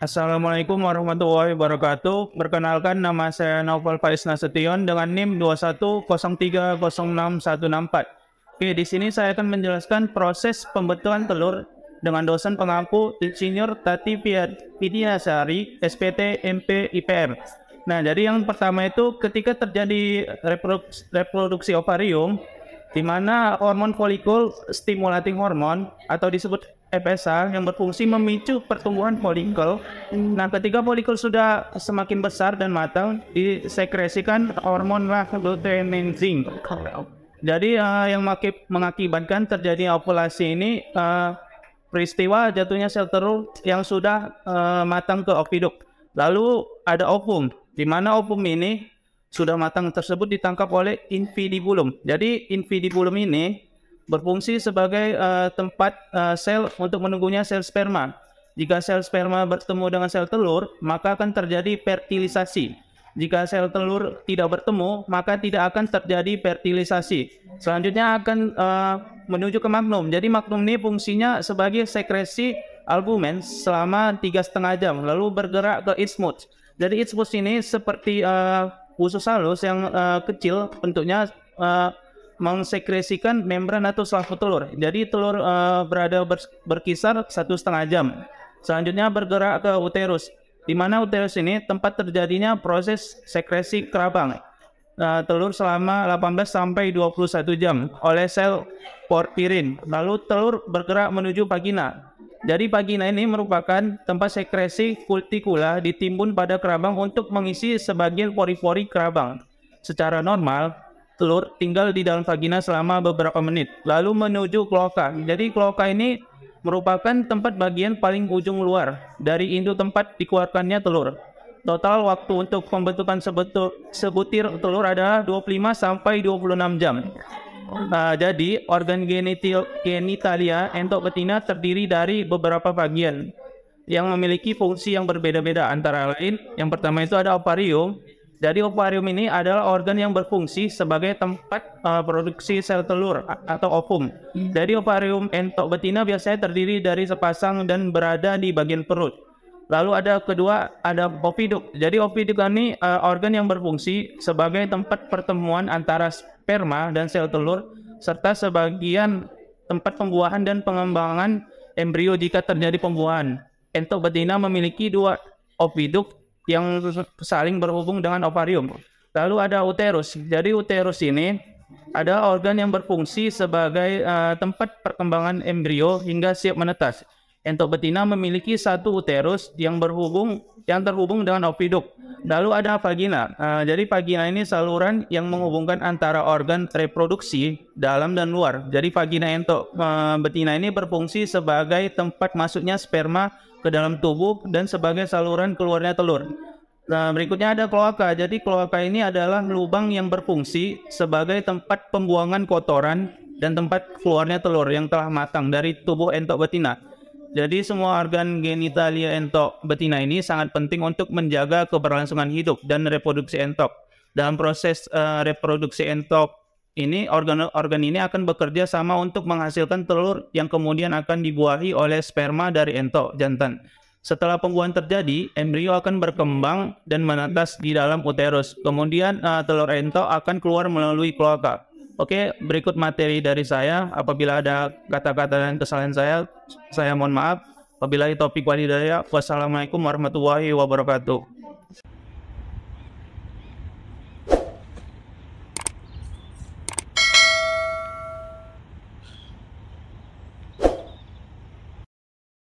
Assalamualaikum warahmatullahi wabarakatuh. Perkenalkan, nama saya Naufal Faiz Nasution dengan NIM 2103066164. Oke, di sini saya akan menjelaskan proses pembentukan telur dengan dosen pengampu Insinyur Tati Widiasari, SPT MP IPR. Nah, jadi yang pertama itu ketika terjadi reproduksi ovarium, di mana hormon folikul stimulating hormone atau disebut FSH yang berfungsi memicu pertumbuhan folikel. Nah, ketika folikel sudah semakin besar dan matang, disekresikan hormon luteinizing. Jadi yang mengakibatkan terjadi ovulasi ini peristiwa jatuhnya sel telur yang sudah matang ke oviduk. Lalu ada ovum, di mana ovum ini sudah matang tersebut ditangkap oleh invidibulum. Jadi invidibulum ini berfungsi sebagai tempat sel untuk menunggunya sel sperma. Jika sel sperma bertemu dengan sel telur, maka akan terjadi fertilisasi. Jika sel telur tidak bertemu, maka tidak akan terjadi fertilisasi. Selanjutnya akan menuju ke magnum. Jadi magnum ini fungsinya sebagai sekresi albumen selama 3,5 jam, lalu bergerak ke isthmus. Jadi isthmus ini seperti usus halus yang kecil bentuknya, mengsekresikan membran atau selaput telur. Jadi telur berada berkisar 1,5 jam. Selanjutnya bergerak ke uterus, di mana uterus ini tempat terjadinya proses sekresi kerabang telur selama 18 sampai 21 jam oleh sel porfirin. Lalu telur bergerak menuju vagina. Jadi vagina ini merupakan tempat sekresi kutikula ditimbun pada kerabang untuk mengisi sebagian pori-pori kerabang. Secara normal, telur tinggal di dalam vagina selama beberapa menit, lalu menuju kloaka. Jadi kloaka ini merupakan tempat bagian paling ujung luar dari induk tempat dikeluarkannya telur. Total waktu untuk pembentukan sebutir telur adalah 25 sampai 26 jam. Jadi organ genitalia entok betina terdiri dari beberapa bagian yang memiliki fungsi yang berbeda-beda. Antara lain, yang pertama itu ada ovarium. Jadi ovarium ini adalah organ yang berfungsi sebagai tempat produksi sel telur atau ovum. Jadi ovarium entok betina biasanya terdiri dari sepasang dan berada di bagian perut. Lalu ada kedua, ada oviduk. Jadi oviduk ini organ yang berfungsi sebagai tempat pertemuan antara sperma dan sel telur, serta sebagian tempat pembuahan dan pengembangan embrio jika terjadi pembuahan. Entok betina memiliki dua oviduk yang saling berhubung dengan ovarium. Lalu ada uterus. Jadi uterus ini adalah organ yang berfungsi sebagai tempat perkembangan embrio hingga siap menetas. Entok betina memiliki satu uterus yang terhubung dengan oviduk. Lalu ada vagina. Jadi vagina ini saluran yang menghubungkan antara organ reproduksi dalam dan luar. Jadi vagina entok betina ini berfungsi sebagai tempat masuknya sperma ke dalam tubuh dan sebagai saluran keluarnya telur. Nah, berikutnya ada kloaka. Jadi kloaka ini adalah lubang yang berfungsi sebagai tempat pembuangan kotoran dan tempat keluarnya telur yang telah matang dari tubuh entok betina. Jadi semua organ genitalia entok betina ini sangat penting untuk menjaga keberlangsungan hidup dan reproduksi entok. Dalam proses reproduksi entok ini, organ ini akan bekerja sama untuk menghasilkan telur yang kemudian akan dibuahi oleh sperma dari entok jantan. Setelah pembuahan terjadi, embrio akan berkembang dan menetas di dalam uterus. Kemudian telur entok akan keluar melalui kloaka. Oke, berikut materi dari saya. Apabila ada kata-kata dan kesalahan saya mohon maaf. Wabillahi taufiq wal hidayah. Wassalamualaikum warahmatullahi wabarakatuh.